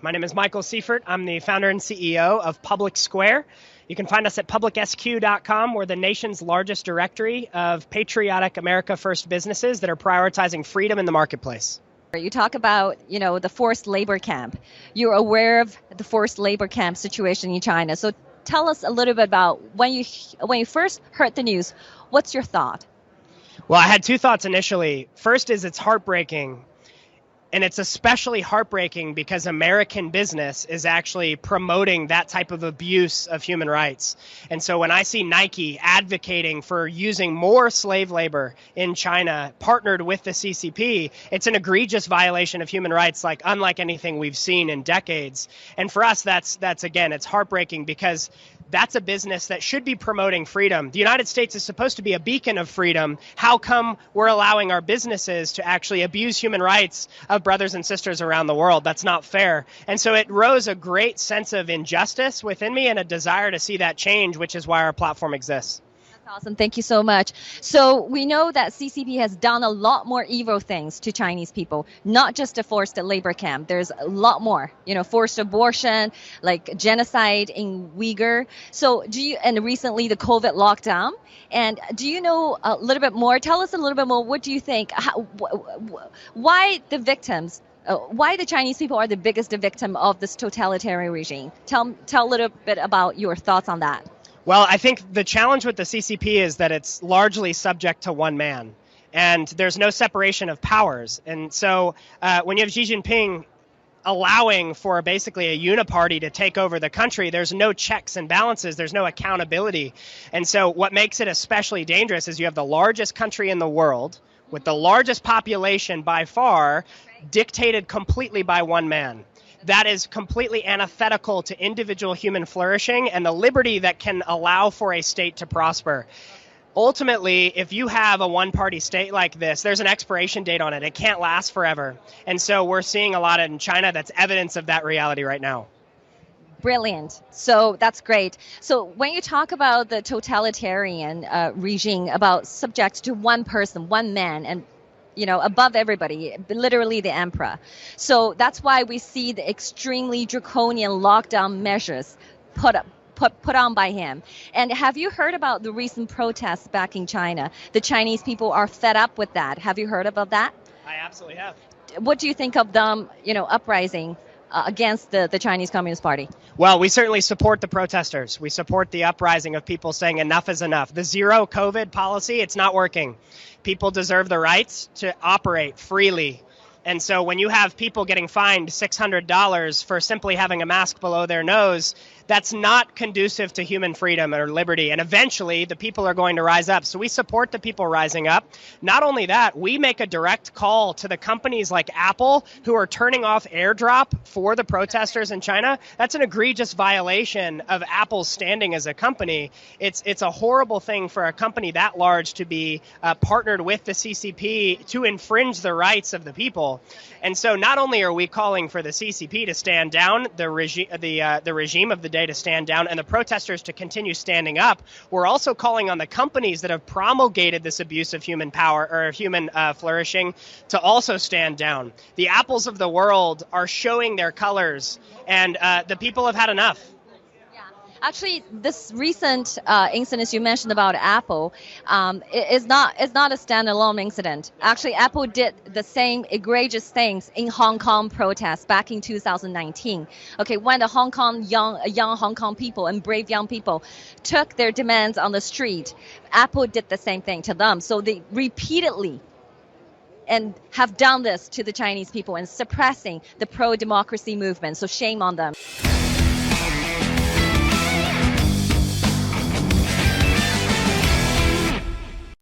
My name is Michael Seifert. I'm the founder and CEO of PublicSq. You can find us at PublicSq.com. We're the nation's largest directory of patriotic America First businesses that are prioritizing freedom in the marketplace. You talk about, the forced labor camp. You're aware of the forced labor camp situation in China. So tell us a little bit about when you first heard the news, what's your thought? Well, I had two thoughts initially. First is it's heartbreaking. And it's especially heartbreaking because American business is actually promoting that type of abuse of human rights. And so when I see Nike advocating for using more slave labor in China, partnered with the CCP, it's an egregious violation of human rights, unlike anything we've seen in decades. And for us, that's again, it's heartbreaking because that's a business that should be promoting freedom. The United States is supposed to be a beacon of freedom. How come we're allowing our businesses to actually abuse human rights of brothers and sisters around the world? That's not fair. And so it rose a great sense of injustice within me and a desire to see that change, which is why our platform exists. Awesome. Thank you so much. So we know that CCP has done a lot more evil things to Chinese people, not just a forced labor camp. There's a lot more, forced abortion, like genocide in Uyghur. So and recently the COVID lockdown. And do you know a little bit more? Tell us a little bit more. What do you think? Why the victims? Why the Chinese people are the biggest victim of this totalitarian regime? Tell a little bit about your thoughts on that. Well, I think the challenge with the CCP is that it's largely subject to one man, and there's no separation of powers. And so when you have Xi Jinping allowing for basically a uniparty to take over the country, there's no checks and balances, there's no accountability. And so what makes it especially dangerous is you have the largest country in the world with the largest population by far dictated completely by one man. That is completely antithetical to individual human flourishing and the liberty that can allow for a state to prosper. Ultimately, if you have a one-party state like this, there's an expiration date on it. It can't last forever. And so we're seeing a lot in China that's evidence of that reality right now. Brilliant. So that's great. So when you talk about the totalitarian regime, about subject to one person, one man, and above everybody, literally the emperor. So that's why we see the extremely draconian lockdown measures put on by him. And have you heard about the recent protests back in China? The Chinese people are fed up with that. Have you heard about that? I absolutely have. What do you think of them, uprising against the Chinese Communist Party? Well, we certainly support the protesters. We support the uprising of people saying enough is enough. The zero COVID policy, it's not working. People deserve the rights to operate freely. And so when you have people getting fined $600 for simply having a mask below their nose, that's not conducive to human freedom or liberty. And eventually, the people are going to rise up. So we support the people rising up. Not only that, we make a direct call to the companies like Apple who are turning off AirDrop for the protesters in China. That's an egregious violation of Apple's standing as a company. It's a horrible thing for a company that large to be partnered with the CCP to infringe the rights of the people. And so not only are we calling for the CCP to stand down, the regime of the day to stand down, and the protesters to continue standing up, we're also calling on the companies that have promulgated this abuse of human power or human flourishing to also stand down. The Apples of the world are showing their colors, and the people have had enough. Actually, this recent incident you mentioned about Apple is not a standalone incident. Actually, Apple did the same egregious things in Hong Kong protests back in 2019. Okay, when the young Hong Kong people and brave young people took their demands on the street, Apple did the same thing to them. So they repeatedly and have done this to the Chinese people and suppressing the pro-democracy movement. So shame on them.